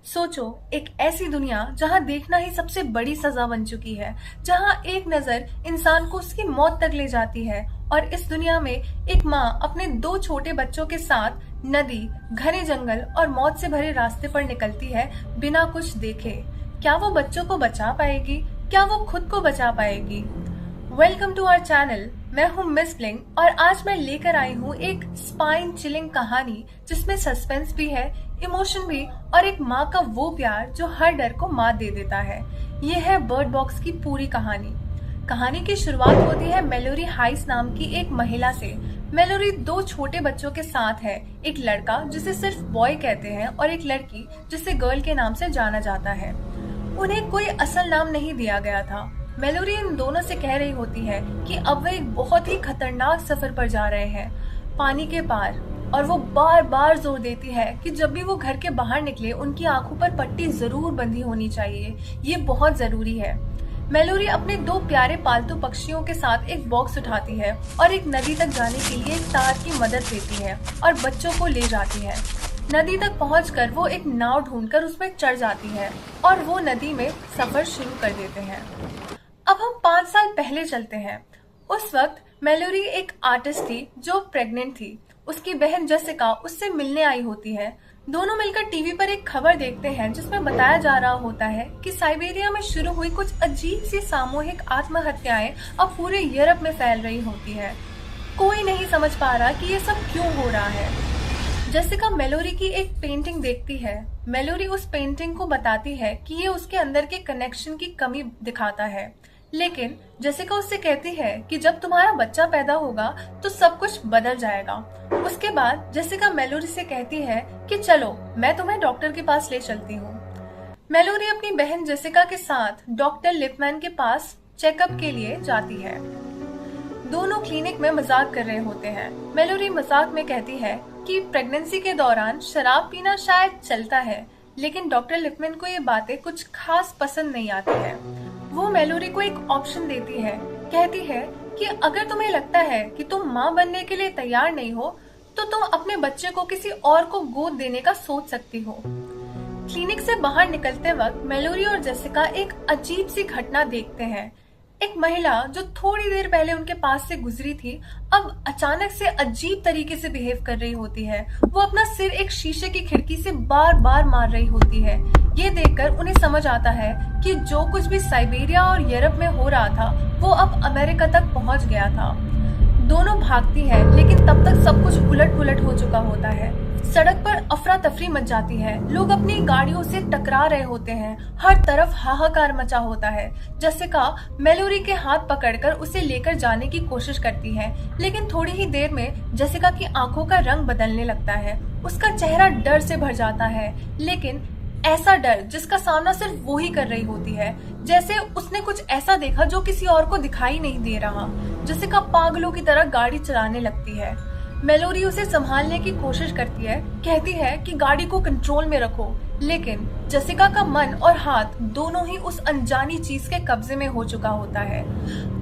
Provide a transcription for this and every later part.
सोचो, एक ऐसी दुनिया जहां देखना ही सबसे बड़ी सजा बन चुकी है, जहां एक नजर इंसान को उसकी मौत तक ले जाती है। और इस दुनिया में एक माँ अपने दो छोटे बच्चों के साथ नदी, घने जंगल और मौत से भरे रास्ते पर निकलती है बिना कुछ देखे। क्या वो बच्चों को बचा पाएगी? क्या वो खुद को बचा पाएगी? Welcome to our channel. मैं हूं मिस ब्लिंग और आज मैं लेकर आई हूं एक स्पाइन चिलिंग कहानी जिसमें सस्पेंस भी है, इमोशन भी और एक माँ का वो प्यार जो हर डर को मात दे देता है। ये है बर्ड बॉक्स की पूरी कहानी। कहानी की शुरुआत होती है मेलोरी हाइस नाम की एक महिला से। मेलोरी दो छोटे बच्चों के साथ है, एक लड़का जिसे सिर्फ बॉय कहते हैं और एक लड़की जिसे गर्ल के नाम से जाना जाता है। उन्हें कोई असल नाम नहीं दिया गया था। मेलोरी इन दोनों से कह रही होती है कि अब वे एक बहुत ही खतरनाक सफर पर जा रहे हैं, पानी के पार। और वो बार बार जोर देती है कि जब भी वो घर के बाहर निकले उनकी आंखों पर पट्टी जरूर बंधी होनी चाहिए, ये बहुत जरूरी है। मेलोरी अपने दो प्यारे पालतू पक्षियों के साथ एक बॉक्स उठाती है और एक नदी तक जाने के लिए एक तार की मदद लेती है और बच्चों को ले जाती है। नदी तक पहुंचकर वो एक नाव ढूंढकर उसमें चढ़ जाती है और वो नदी में सफर शुरू कर देते हैं। अब हम 5 साल पहले चलते हैं। उस वक्त मेलोरी एक आर्टिस्ट थी जो प्रेग्नेंट थी। उसकी बहन जेसिका उससे मिलने आई होती है। दोनों मिलकर टीवी पर एक खबर देखते हैं जिसमें बताया जा रहा होता है कि साइबेरिया में शुरू हुई कुछ अजीब सी सामूहिक आत्महत्याएं अब पूरे यूरोप में फैल रही होती है। कोई नहीं समझ पा रहा कि ये सब क्यों हो रहा है। जेसिका मेलोरी की एक पेंटिंग देखती है। मेलोरी उस पेंटिंग को बताती है कि ये उसके अंदर के कनेक्शन की कमी दिखाता है, लेकिन जेसिका उससे कहती है कि जब तुम्हारा बच्चा पैदा होगा तो सब कुछ बदल जाएगा। उसके बाद जेसिका मेलोरी से कहती है कि चलो मैं तुम्हें डॉक्टर के पास ले चलती हूँ। मेलोरी अपनी बहन जेसिका के साथ डॉक्टर लिपमैन के पास चेकअप के लिए जाती है। दोनों क्लिनिक में मजाक कर रहे होते हैं। मेलोरी मजाक में कहती है कि प्रेगनेंसी के दौरान शराब पीना शायद चलता है, लेकिन डॉक्टर लिपमैन को ये बातें कुछ खास पसंद नहीं आती है। वो मेलोरी को एक ऑप्शन देती है, कहती है कि अगर तुम्हें लगता है कि तुम माँ बनने के लिए तैयार नहीं हो तो तुम अपने बच्चे को किसी और को गोद देने का सोच सकती हो। क्लिनिक से बाहर निकलते वक्त मेलोरी और जेसिका एक अजीब सी घटना देखते हैं। एक महिला जो थोड़ी देर पहले उनके पास से गुजरी थी अब अचानक से अजीब तरीके से बिहेव कर रही होती है। वो अपना सिर एक शीशे की खिड़की से बार बार मार रही होती है। ये देखकर उन्हें समझ आता है कि जो कुछ भी साइबेरिया और यूरोप में हो रहा था वो अब अमेरिका तक पहुंच गया था। दोनों भागती है, लेकिन तब तक सब कुछ उलट पुलट हो चुका होता है। सड़क पर अफरा तफरी मच जाती है। लोग अपनी गाड़ियों से टकरा रहे होते हैं। हर तरफ हाहाकार मचा होता है। जेसिका मेलोरी के हाथ पकड़कर उसे लेकर जाने की कोशिश करती है, लेकिन थोड़ी ही देर में जेसिका की आंखों का रंग बदलने लगता है। उसका चेहरा डर से भर जाता है, लेकिन ऐसा डर जिसका सामना सिर्फ वो ही कर रही होती है, जैसे उसने कुछ ऐसा देखा जो किसी और को दिखाई नहीं दे रहा। जेसिका पागलों की तरह गाड़ी चलाने लगती है। मेलोरी उसे संभालने की कोशिश करती है, कहती है कि गाड़ी को कंट्रोल में रखो, लेकिन जेसिका का मन और हाथ दोनों ही उस अनजानी चीज के कब्जे में हो चुका होता है।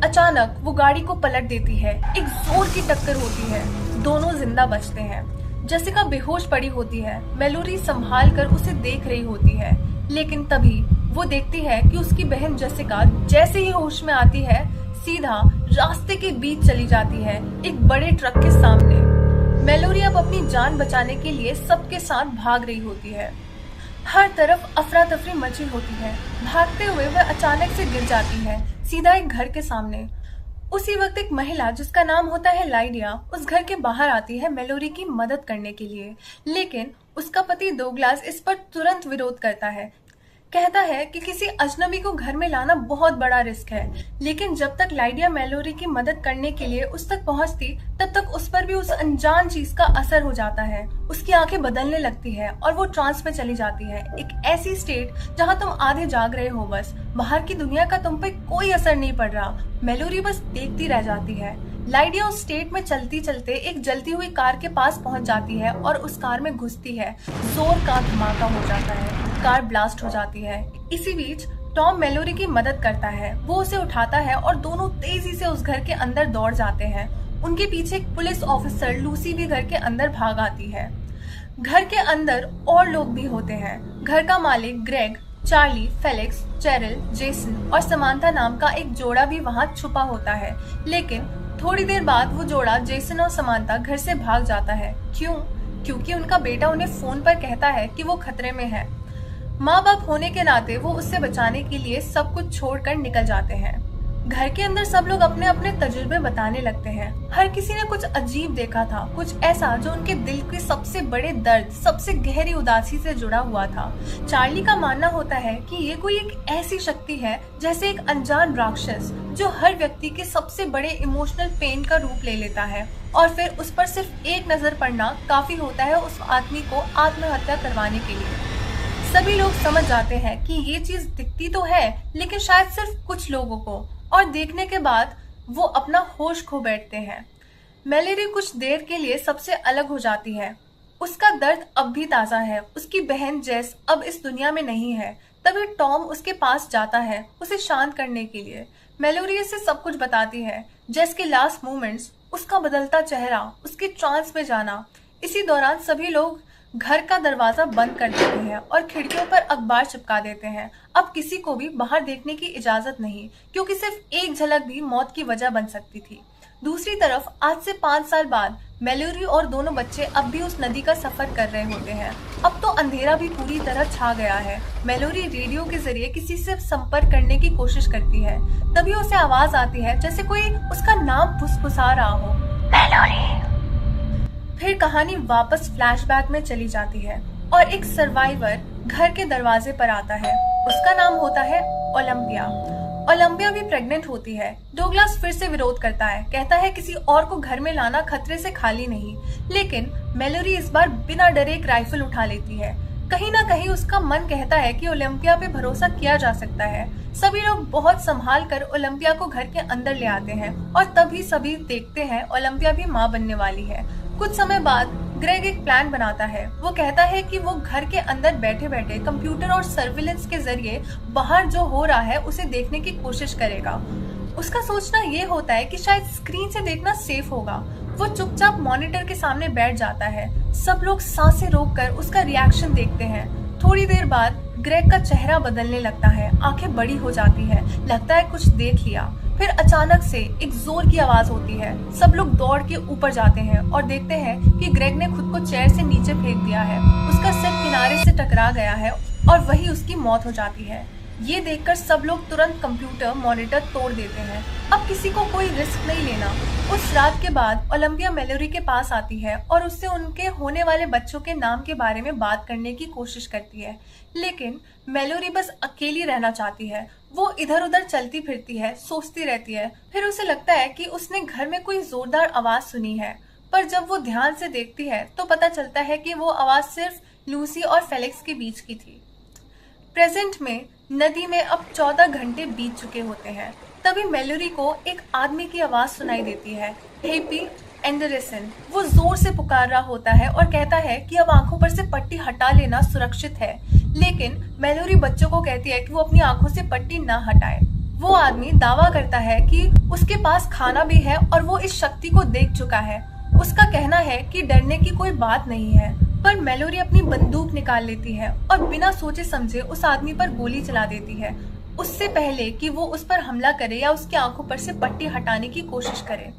अचानक वो गाड़ी को पलट देती है। एक जोर की टक्कर होती है। दोनों जिंदा बचते हैं। जेसिका बेहोश पड़ी होती है। मेलोरी संभाल कर उसे देख रही होती है, लेकिन तभी वो देखती है कि उसकी बहन जेसिका जैसे ही होश में आती है सीधा रास्ते के बीच चली जाती है, एक बड़े ट्रक के सामने। मेलोरी अब अपनी जान बचाने के लिए सबके साथ भाग रही होती है। हर तरफ अफरा तफरी मची होती है। भागते हुए वह अचानक से गिर जाती है, सीधा एक घर के सामने। उसी वक्त एक महिला जिसका नाम होता है लाइडिया उस घर के बाहर आती है मेलोरी की मदद करने के लिए, लेकिन उसका पति डोगलास इस पर तुरंत विरोध करता है। कहता है कि किसी अजनबी को घर में लाना बहुत बड़ा रिस्क है, लेकिन जब तक लाइडिया मेलोरी की मदद करने के लिए उस तक पहुंचती तब तक उस पर भी उस अनजान चीज का असर हो जाता है। उसकी आंखें बदलने लगती है और वो ट्रांस में चली जाती है, एक ऐसी स्टेट जहां तुम आधे जाग रहे हो, बस बाहर की दुनिया का तुम पे कोई असर नहीं पड़ रहा। मेलोरी बस देखती रह जाती है। लाइडिया उस स्टेट में चलती चलते एक जलती हुई कार के पास पहुंच जाती है और उस कार में घुसती है। जोर का धमाका हो जाता है, कार ब्लास्ट हो जाती है। इसी बीच टॉम मेलोरी की मदद करता है। वो उसे उठाता है और दोनों तेजी से उस घर के अंदर दौड़ जाते हैं। उनके पीछे एक पुलिस ऑफिसर लूसी भी घर के अंदर भाग आती है। घर के अंदर और लोग भी होते हैं। घर का मालिक Greg, Charlie, Felix, Cheryl, Jason और समांथा नाम का एक जोड़ा भी वहां छुपा होता है। लेकिन थोड़ी देर बाद वो जोड़ा जेसन और समांथा घर से भाग जाता है। क्यों? क्योंकि उनका बेटा उन्हें फोन पर कहता है कि वो खतरे में है। माँ बाप होने के नाते वो उससे बचाने के लिए सब कुछ छोड़कर निकल जाते हैं। घर के अंदर सब लोग अपने अपने तजुर्बे बताने लगते हैं। हर किसी ने कुछ अजीब देखा था, कुछ ऐसा जो उनके दिल के सबसे बड़े दर्द, सबसे गहरी उदासी से जुड़ा हुआ था। चार्ली का मानना होता है कि ये कोई एक ऐसी शक्ति है जैसे एक अनजान राक्षस जो हर व्यक्ति के सबसे बड़े इमोशनल पेन का रूप ले लेता है और फिर उस पर सिर्फ एक नजर पड़ना काफी होता है उस आदमी को आत्महत्या करवाने के लिए। सभी लोग समझ जाते हैं कि ये चीज दिखती तो है लेकिन शायद सिर्फ कुछ लोगों को, और देखने के बाद वो अपना होश खो बैठते हैं। मैलेरी कुछ देर के लिए सबसे अलग हो जाती है। उसका दर्द अब भी ताजा है। उसकी बहन जेस अब इस दुनिया में नहीं है। तभी टॉम उसके पास जाता है उसे शांत करने के लिए। मैलोरी उसे सब कुछ बताती है, जेस के लास्ट मोमेंट्स, उसका बदलता चेहरा, उसके ट्रांस में जाना। इसी दौरान सभी लोग घर का दरवाजा बंद कर देते हैं और खिड़कियों पर अखबार चिपका देते हैं। अब किसी को भी बाहर देखने की इजाजत नहीं, क्योंकि सिर्फ एक झलक भी मौत की वजह बन सकती थी। दूसरी तरफ आज से 5 साल बाद मैलोरी और दोनों बच्चे अब भी उस नदी का सफर कर रहे होते हैं। अब तो अंधेरा भी पूरी तरह छा गया है। मैलोरी रेडियो के जरिए किसी से संपर्क करने की कोशिश करती है। तभी उसे आवाज आती है जैसे कोई उसका नाम फुसफुसा रहा हो, मैलोरी। फिर कहानी वापस फ्लैशबैक में चली जाती है और एक सर्वाइवर घर के दरवाजे पर आता है। उसका नाम होता है ओलंपिया। ओलंपिया भी प्रेग्नेंट होती है। डोगलास फिर से विरोध करता है, कहता है किसी और को घर में लाना खतरे से खाली नहीं। लेकिन मैलोरी इस बार बिना डरे एक राइफल उठा लेती है। कहीं ना कहीं उसका मन कहता है कि ओलंपिया पे भरोसा किया जा सकता है। सभी लोग बहुत संभाल कर ओलंपिया को घर के अंदर ले आते हैं और तभी सभी देखते हैं ओलंपिया भी माँ बनने वाली है। कुछ समय बाद ग्रेग एक प्लान बनाता है। वो कहता है कि वो घर के अंदर बैठे बैठे कंप्यूटर और सर्विलेंस के जरिए बाहर जो हो रहा है उसे देखने की कोशिश करेगा। उसका सोचना ये होता है कि शायद स्क्रीन से देखना सेफ होगा। वो चुपचाप मॉनिटर के सामने बैठ जाता है। सब लोग सांसें रोककर उसका रिएक्शन देखते हैं। थोड़ी देर बाद ग्रेग का चेहरा बदलने लगता है, आंखें बड़ी हो जाती है, लगता है कुछ देख लिया। फिर अचानक से एक जोर की आवाज होती है। सब लोग दौड़ के ऊपर जाते हैं और देखते हैं कि ग्रेग ने खुद को चेयर से नीचे फेंक दिया है। उसका सिर किनारे से टकरा गया है और वही उसकी मौत हो जाती है। ये देखकर सब लोग तुरंत कंप्यूटर मॉनिटर तोड़ देते हैं। अब किसी को कोई रिस्क नहीं लेना। उस रात के बाद ओलंपिया मैलोरी के पास आती है और उससे उनके होने वाले बच्चों के नाम के बारे में बात करने की कोशिश करती है। लेकिन मैलोरी बस अकेली रहना चाहती है। वो इधर उधर चलती फिरती है, सोचती रहती है। फिर उसे लगता है कि उसने घर में कोई जोरदार आवाज सुनी है, पर जब वो ध्यान से देखती है तो पता चलता है कि वो आवाज सिर्फ लूसी और फेलिक्स के बीच की थी। प्रेजेंट में नदी में अब 14 घंटे बीत चुके होते हैं। तभी मैलोरी को एक आदमी की आवाज सुनाई देती है, हेपी एंडरसन। वो जोर से पुकार रहा होता है और कहता है कि अब आंखों पर से पट्टी हटा लेना सुरक्षित है। लेकिन मैलोरी बच्चों को कहती है कि वो अपनी आंखों से पट्टी ना हटाए। वो आदमी दावा करता है कि उसके पास खाना भी है और वो इस शक्ति को देख चुका है। उसका कहना है कि डरने की कोई बात नहीं है, पर मैलोरी अपनी बंदूक निकाल लेती है और बिना सोचे समझे उस आदमी पर गोली चला देती है, उससे पहले कि वो उस पर हमला करे या उसकी आंखों पर से पट्टी हटाने की कोशिश करे।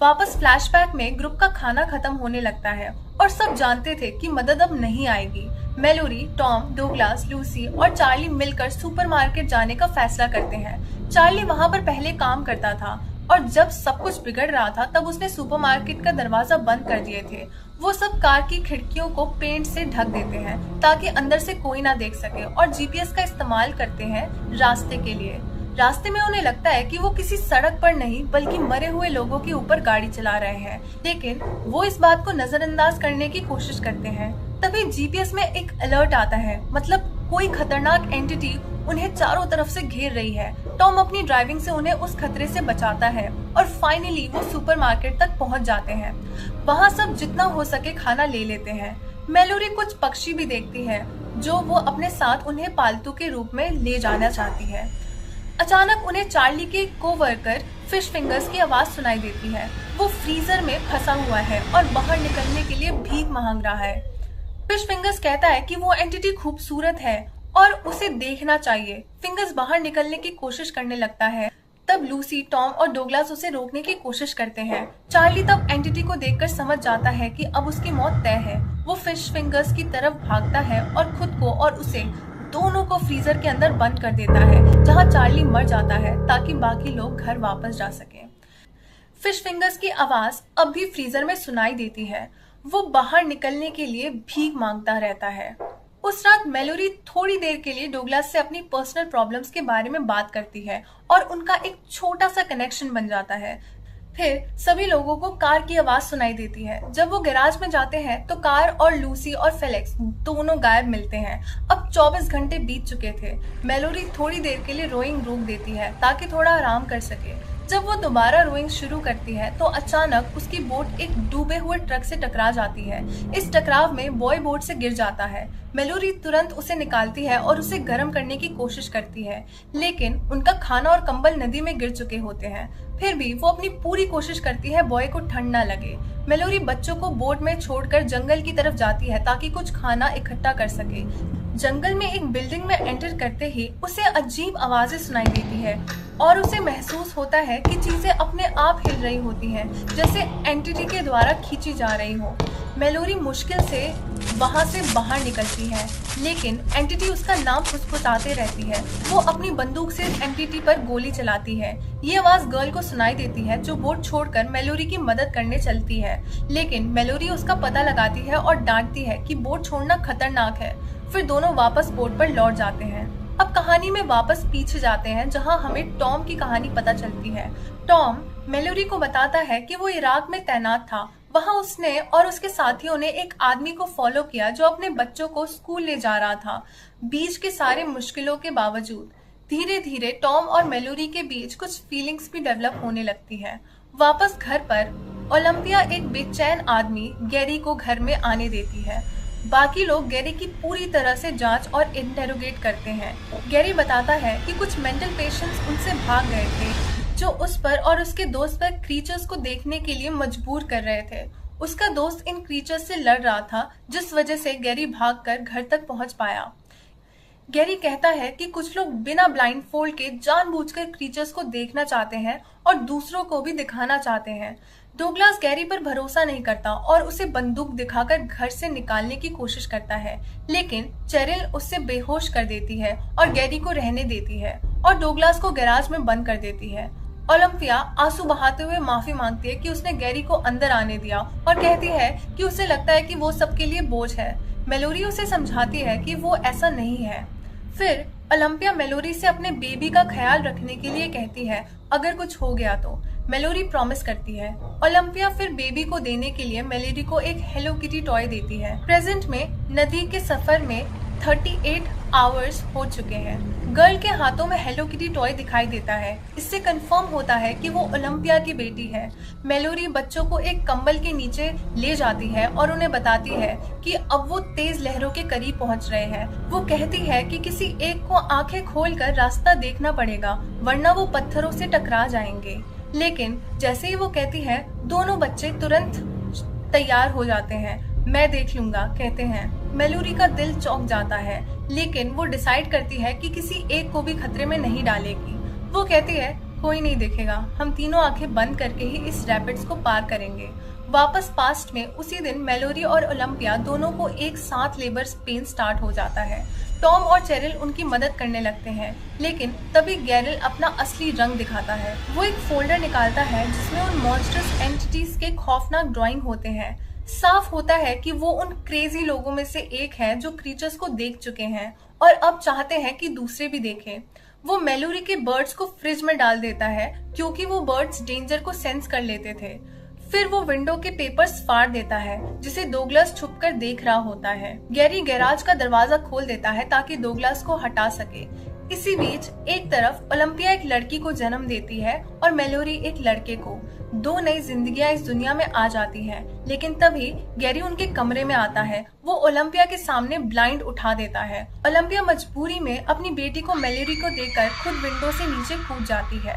वापस फ्लैशबैक में ग्रुप का खाना खत्म होने लगता है और सब जानते थे कि मदद अब नहीं आएगी। मैलोरी, टॉम, डोगलास, लूसी और चार्ली मिलकर सुपरमार्केट जाने का फैसला करते हैं। चार्ली वहां पर पहले काम करता था और जब सब कुछ बिगड़ रहा था तब उसने सुपरमार्केट का दरवाजा बंद कर दिए थे। वो सब कार की खिड़कियों को पेंट से ढक देते हैं ताकि अंदर से कोई ना देख सके और जीपीएस का इस्तेमाल करते हैं रास्ते के लिए। रास्ते में उन्हें लगता है कि वो किसी सड़क पर नहीं बल्कि मरे हुए लोगों के ऊपर गाड़ी चला रहे हैं, लेकिन वो इस बात को नजरअंदाज करने की कोशिश करते हैं। तभी जीपीएस में एक अलर्ट आता है, मतलब कोई खतरनाक एंटिटी उन्हें चारों तरफ से घेर रही है। टॉम अपनी ड्राइविंग से उन्हें उस खतरे से बचाता है और फाइनली वो सुपरमार्केट तक पहुंच जाते हैं। वहां सब जितना हो सके खाना ले लेते हैं। मैलोरी कुछ पक्षी भी देखती है जो वो अपने साथ उन्हें पालतू के रूप में ले जाना चाहती है। अचानक उन्हें चार्ली के कोवर्कर फिश फिंगर्स की आवाज सुनाई देती है। वो फ्रीजर में फंसा हुआ है और बाहर निकलने के लिए भीख मांग रहा है। फिश फिंगर्स कहता है कि वो एंटिटी खूबसूरत है और उसे देखना चाहिए। फिंगर्स बाहर निकलने की कोशिश करने लगता है। तब लूसी, टॉम और डोगलास उसे रोकने की कोशिश करते हैं। चार्ली तब एंटिटी को देखकर समझ जाता है कि अब उसकी मौत तय है। वो फिश फिंगर्स की तरफ भागता है और खुद को और उसे दोनों को फ्रीजर के अंदर बंद कर देता है, जहां चार्ली मर जाता है ताकि बाकी लोग घर वापस जा सकें। फिश फिंगर्स की आवाज अब भी फ्रीजर में सुनाई देती है। वो बाहर निकलने के लिए भीख मांगता रहता है। उस रात मेलोरी थोड़ी देर के लिए डोगलास से अपनी पर्सनल प्रॉब्लम्स के बारे में बात करती है और उनका एक छोटा सा कनेक्शन बन जाता है। फिर सभी लोगों को कार की आवाज सुनाई देती है। जब वो गैराज में जाते हैं तो कार और लूसी और फेलिक्स दोनों गायब मिलते हैं। अब 24 घंटे बीत चुके थे। मेलोरी थोड़ी देर के लिए रोइंग रोक देती है ताकि थोड़ा आराम कर सके। जब वो दोबारा रोइंग शुरू करती है तो अचानक उसकी बोट एक डूबे हुए ट्रक से टकरा जाती है। इस टकराव में बॉय बोट से गिर जाता है। मेलोरी तुरंत उसे निकालती है और उसे गर्म करने की कोशिश करती है, लेकिन उनका खाना और कंबल नदी में गिर चुके होते हैं। फिर भी वो अपनी पूरी कोशिश करती है बॉय को ठंड न लगे। मेलोरी बच्चों को बोट में छोड़कर जंगल की तरफ जाती है ताकि कुछ खाना इकट्ठा कर सके। जंगल में एक बिल्डिंग में एंटर करते ही उसे अजीब आवाजें सुनाई देती है और उसे महसूस होता है कि चीजें अपने आप हिल रही होती हैं, जैसे एंटिटी के द्वारा खींची जा रही हो। मेलोरी मुश्किल से वहां से बाहर निकलती है, लेकिन एंटिटी उसका नाम फुसफुसाते रहती है। वो अपनी बंदूक से एंटिटी पर गोली चलाती है। ये आवाज गर्ल को सुनाई देती है जो बोट छोड़कर मेलोरी की मदद करने चलती है, लेकिन मेलोरी उसका पता लगाती है और डांटती है कि बोट छोड़ना खतरनाक है। फिर दोनों वापस बोट पर लौट जाते हैं। अब कहानी में वापस पीछे जाते हैं, जहां हमें टॉम की कहानी पता चलती है। टॉम मेलोरी को बताता है कि वो इराक में तैनात था। वहां उसने और उसके साथियों ने एक आदमी को फॉलो किया जो अपने बच्चों को स्कूल ले जा रहा था। बीच के सारे मुश्किलों के बावजूद धीरे धीरे टॉम और मेलोरी के बीच कुछ फीलिंग्स भी डेवलप होने लगती है। वापस घर पर ओलंपिया एक बेचैन आदमी गैरी को घर में आने देती है। बाकी लोग गैरी की पूरी तरह से जांच और इंटेरोगेट करते हैं। गैरी बताता है कि कुछ मेंटल पेशेंट्स उनसे भाग गए थे जो उस पर और उसके दोस्त पर क्रीचर्स को देखने के लिए मजबूर कर रहे थे। उसका दोस्त इन क्रीचर्स से लड़ रहा था, जिस वजह से गैरी भागकर घर तक पहुंच पाया। गैरी कहता है कि कुछ लोग बिना ब्लाइंडफोल्ड के जानबूझकर क्रीचर्स को देखना चाहते हैं और दूसरों को भी दिखाना चाहते हैं। डोगलास गैरी पर भरोसा नहीं करता और उसे बंदूक दिखाकर घर से निकालने की कोशिश करता है, लेकिन चेरिल उससे बेहोश कर देती है और गैरी को रहने देती है और डोगलास को गैराज में बंद कर देती है। ओलंपिया आंसू बहाते हुए माफी मांगती है कि उसने गैरी को अंदर आने दिया और कहती है कि उसे लगता है कि वो सबके लिए बोझ है। मेलोरी उसे समझाती है कि वो ऐसा नहीं है। फिर ओलंपिया मेलोरी से अपने बेबी का ख्याल रखने के लिए कहती है अगर कुछ हो गया तो। मेलोरी प्रॉमिस करती है। ओलंपिया फिर बेबी को देने के लिए मेलोरी को एक हेलो किटी टॉय देती है। प्रेजेंट में नदी के सफर में 38 आवर्स हो चुके हैं। गर्ल के हाथों में हेलो किटी टॉय दिखाई देता है। इससे कंफर्म होता है कि वो ओलंपिया की बेटी है। मेलोरी बच्चों को एक कंबल के नीचे ले जाती है और उन्हें बताती है कि अब वो तेज लहरों के करीब पहुंच रहे हैं। वो कहती है कि किसी एक को आंखें खोलकर रास्ता देखना पड़ेगा, वरना वो पत्थरों से टकरा जाएंगे। लेकिन जैसे ही वो कहती है, दोनों बच्चे तुरंत तैयार हो जाते हैं। मैं देख लूंगा कहते हैं। मेलोरी का दिल चौंक जाता है, लेकिन वो डिसाइड करती है कि किसी एक को भी खतरे में नहीं डालेगी। वो कहती है कोई नहीं देखेगा, हम तीनों आंखें बंद करके ही इस रैपिड्स को पार करेंगे। वापस पास्ट में उसी दिन मेलोरी और ओलंपिया दोनों को एक साथ लेबर पेन स्टार्ट हो जाता है। टॉम और चेरिल उनकी मदद करने लगते हैं, लेकिन तभी गैरिल अपना असली रंग दिखाता है। वो एक फोल्डर निकालता है जिसमें उन मॉन्स्टर्स एंटिटीज के खौफनाक ड्राइंग होते हैं। साफ होता है कि वो उन क्रेजी लोगों में से एक है जो क्रीचर्स को देख चुके हैं और अब चाहते हैं कि दूसरे भी देखें। वो मेलोरी के बर्ड्स को फ्रिज में डाल देता है क्योंकि वो बर्ड्स डेंजर को सेंस कर लेते थे। फिर वो विंडो के पेपर्स फाड़ देता है, जिसे डोगलास छुपकर देख रहा होता है। गैरी गैराज का दरवाजा खोल देता है ताकि डोगलास को हटा सके। इसी बीच एक तरफ ओलंपिया एक लड़की को जन्म देती है और मेलोरी एक लड़के को। दो नई जिंदगियां इस दुनिया में आ जाती हैं, लेकिन तभी गैरी उनके कमरे में आता है। वो ओलंपिया के सामने ब्लाइंड उठा देता है। ओलंपिया मजबूरी में अपनी बेटी को मेलोरी को देकर खुद विंडो से नीचे कूद जाती है।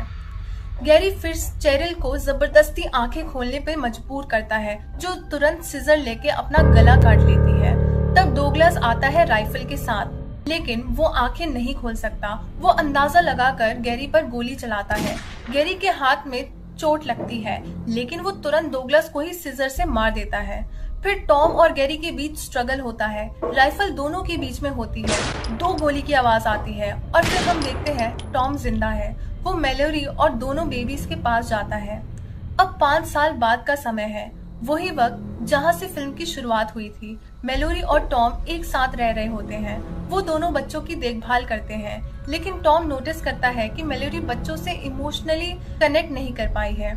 गैरी फिर चेरिल को जबरदस्ती आंखें खोलने पर मजबूर करता है, जो तुरंत सिजर लेके अपना गला काट लेती है। तब डोगलास आता है राइफल के साथ, लेकिन वो आंखें नहीं खोल सकता। वो अंदाजा लगाकर गैरी पर गोली चलाता है। गैरी के हाथ में चोट लगती है, लेकिन वो तुरंत डोगलास को ही सीजर से मार देता है। फिर टॉम और गैरी के बीच स्ट्रगल होता है। राइफल दोनों के बीच में होती है। 2 गोली की आवाज आती है और फिर हम देखते हैं टॉम जिंदा है। वो मैलोरी और दोनों बेबीज के पास जाता है। अब 5 साल बाद का समय है, वही वक्त जहाँ से फिल्म की शुरुआत हुई थी। मैलोरी और टॉम एक साथ रह रहे होते हैं। वो दोनों बच्चों की देखभाल करते हैं, लेकिन टॉम नोटिस करता है कि मैलोरी बच्चों से इमोशनली कनेक्ट नहीं कर पाई है।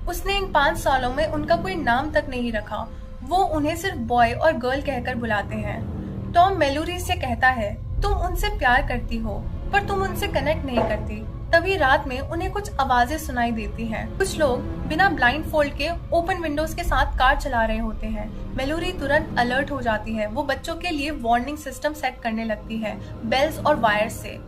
उसने इन 5 सालों में उनका कोई नाम तक नहीं रखा। वो उन्हें सिर्फ बॉय और गर्ल कहकर बुलाते हैं। टॉम मैलोरी से कहता है, तुम उनसे प्यार करती हो, पर तुम उनसे कनेक्ट नहीं करती। तभी रात में उन्हें कुछ आवाजें सुनाई देती हैं। कुछ लोग बिना ब्लाइंड फोल्ड के ओपन विंडोज के साथ कार चला रहे होते हैं। मैलोरी तुरंत अलर्ट हो जाती है। वो बच्चों के लिए वार्निंग सिस्टम सेट करने लगती है, बेल्स और वायर्स से।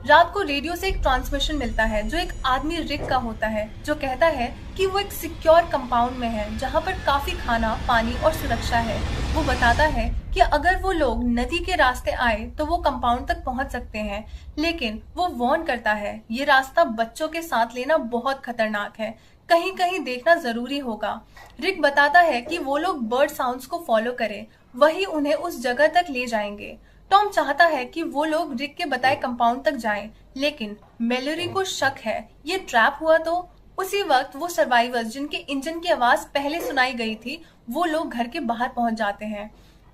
रात को रेडियो से एक ट्रांसमिशन मिलता है जो एक आदमी रिक का होता है, जो कहता है कि वो एक सिक्योर कंपाउंड में है जहाँ पर काफी खाना, पानी और सुरक्षा है। वो बताता है कि अगर वो लोग नदी के रास्ते आए तो वो कंपाउंड तक पहुंच सकते हैं, लेकिन वो वार्न करता है ये रास्ता बच्चों के साथ लेना बहुत खतरनाक है, कहीं कहीं देखना जरूरी होगा। रिक बताता है कि वो लोग बर्ड साउंड्स को फॉलो करें, वही उन्हें उस जगह तक ले जाएंगे। टॉम चाहता है कि वो लोग रिक के बताए कंपाउंड तक जाएं, लेकिन मैलोरी को शक है ये ट्रैप हुआ तो। उसी वक्त वो सर्वाइवर्स जिनके इंजन की आवाज पहले सुनाई गई थी, वो लोग घर के बाहर पहुंच जाते हैं।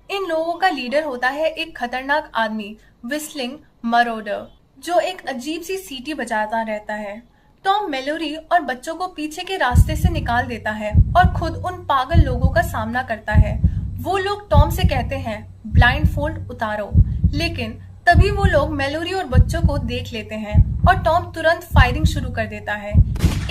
इन लोगों का लीडर होता है एक खतरनाक आदमी, विस्लिंग मरोडर, जो एक अजीब सी सीटी बजाता रहता है। टॉम मैलोरी और बच्चों को पीछे के रास्ते से निकाल देता है और खुद उन पागल लोगों का सामना करता है। वो लोग टॉम से कहते हैं ब्लाइंड फोल्ड उतारो, लेकिन तभी वो लोग मैलोरी और बच्चों को देख लेते हैं और टॉम तुरंत फायरिंग शुरू कर देता है।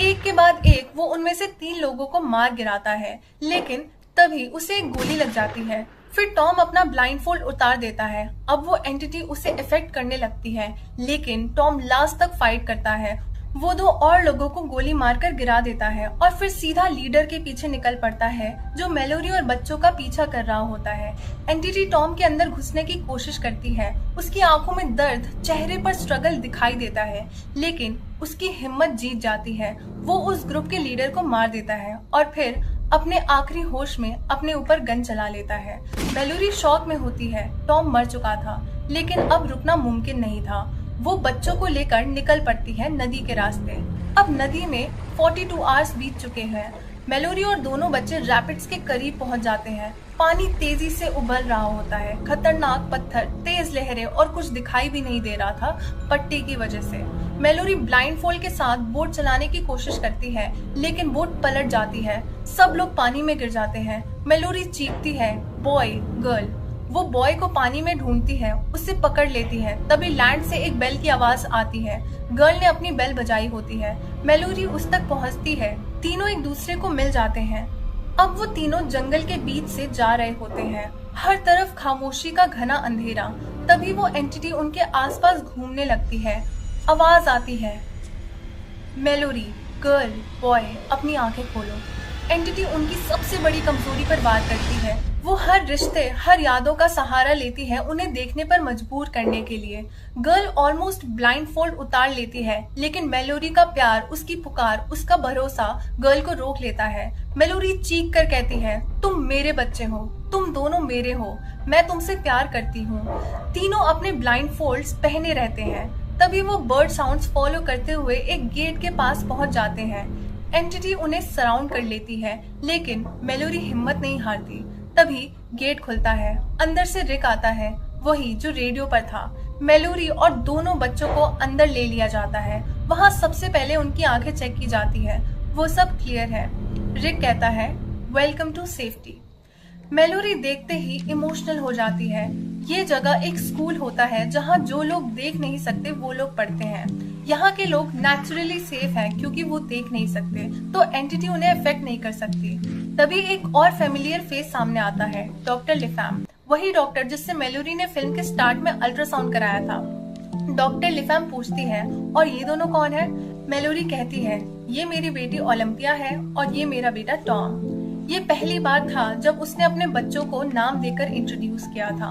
एक के बाद एक वो उनमें से 3 लोगों को मार गिराता है, लेकिन तभी उसे एक गोली लग जाती है। फिर टॉम अपना ब्लाइंड फोल्ड उतार देता है। अब वो एंटिटी उसे इफेक्ट करने लगती है, लेकिन टॉम लास्ट तक फाइट करता है। वो 2 और लोगों को गोली मारकर गिरा देता है और फिर सीधा लीडर के पीछे निकल पड़ता है, जो मैलोरी और बच्चों का पीछा कर रहा होता है। एंटिटी टॉम के अंदर घुसने की कोशिश करती है। उसकी आंखों में दर्द, चेहरे पर स्ट्रगल दिखाई देता है, लेकिन उसकी हिम्मत जीत जाती है। वो उस ग्रुप के लीडर को मार देता है और फिर अपने आखिरी होश में अपने ऊपर गन चला लेता है। मैलोरी शॉक में होती है। टॉम मर चुका था, लेकिन अब रुकना मुमकिन नहीं था। वो बच्चों को लेकर निकल पड़ती है नदी के रास्ते। अब नदी में 42 आवर्स बीत चुके हैं। मैलोरी और दोनों बच्चे रैपिड्स के करीब पहुंच जाते हैं। पानी तेजी से उबल रहा होता है। खतरनाक पत्थर, तेज लहरें और कुछ दिखाई भी नहीं दे रहा था पट्टी की वजह से। मैलोरी ब्लाइंड फोल्ड के साथ बोट चलाने की कोशिश करती है, लेकिन बोट पलट जाती है। सब लोग पानी में गिर जाते हैं। मैलोरी चीखती है, बॉय, गर्ल। वो बॉय को पानी में ढूंढती है, उससे पकड़ लेती है। तभी लैंड से एक बेल की आवाज आती है। गर्ल ने अपनी बेल बजाई होती है। मैलोरी उस तक पहुंचती है। तीनों एक दूसरे को मिल जाते हैं। अब वो तीनों जंगल के बीच से जा रहे होते हैं। हर तरफ खामोशी का घना अंधेरा। तभी वो एंटिटी उनके आसपास घूमने लगती है। आवाज आती है, मैलोरी, गर्ल, बॉय, अपनी आंखें खोलो। एंटिटी उनकी सबसे बड़ी कमजोरी पर बात करती है। वो हर रिश्ते, हर यादों का सहारा लेती है उन्हें देखने पर मजबूर करने के लिए। गर्ल ऑलमोस्ट ब्लाइंड फोल्ड उतार लेती है, लेकिन मैलोरी का प्यार, उसकी पुकार, उसका भरोसा गर्ल को रोक लेता है। मैलोरी चीख कर कहती है, तुम मेरे बच्चे हो, तुम दोनों मेरे हो, मैं तुमसे प्यार करती हूँ। तीनों अपने ब्लाइंड फोल्ड्स पहने रहते हैं। तभी वो बर्ड साउंड्स फॉलो करते हुए एक गेट के पास पहुंच जाते हैं। एंटिटी उन्हें सराउंड कर लेती है, लेकिन मैलोरी हिम्मत नहीं हारती। तभी गेट खुलता है। अंदर से रिक आता है, वही जो रेडियो पर था। मैलोरी और दोनों बच्चों को अंदर ले लिया जाता है। वहाँ सबसे पहले उनकी आंखें चेक की जाती है। वो सब क्लियर है। रिक कहता है, वेलकम टू सेफ्टी। मैलोरी देखते ही इमोशनल हो जाती है। ये जगह एक स्कूल होता है जहाँ जो लोग देख नहीं सकते वो लोग पढ़ते हैं। यहाँ के लोग नेचुरली सेफ हैं क्योंकि वो देख नहीं सकते, तो एंटिटी उन्हें अफेक्ट नहीं कर सकती। तभी एक और फेमिलियर फेस सामने आता है, डॉक्टर लिफैम, वही डॉक्टर जिससे मैलोरी ने फिल्म के स्टार्ट में अल्ट्रासाउंड कराया था। डॉक्टर लिफैम पूछती है, और ये दोनों कौन है? मैलोरी कहती है, ये मेरी बेटी ओलंपिया है और ये मेरा बेटा टॉम। ये पहली बार था जब उसने अपने बच्चों को नाम देकर इंट्रोड्यूस किया था।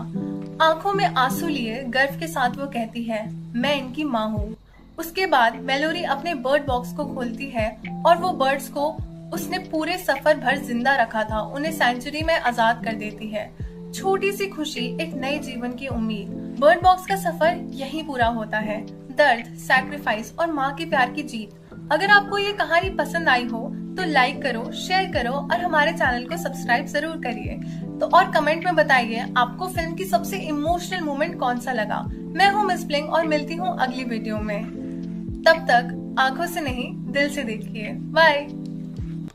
आंखों में आंसू लिए गर्व के साथ वो कहती है, मैं इनकी माँ हूँ। उसके बाद मैलोरी अपने बर्ड बॉक्स को खोलती है और वो बर्ड्स को उसने पूरे सफर भर जिंदा रखा था उन्हें सेंचुरी में आजाद कर देती है। छोटी सी खुशी, एक नए जीवन की उम्मीद। बर्ड बॉक्स का सफर यहीं पूरा होता है। दर्द, सैक्रिफाइस और माँ के प्यार की जीत। अगर आपको ये कहानी पसंद आई हो तो लाइक करो, शेयर करो और हमारे चैनल को सब्सक्राइब जरूर करिए। तो और कमेंट में बताइए आपको फिल्म की सबसे इमोशनल मोमेंट कौन सा लगा। मैं हूँ मिस ब्लिंग और मिलती हूँ अगली वीडियो में। तब तक आंखों से नहीं, दिल से देखिए। बाय।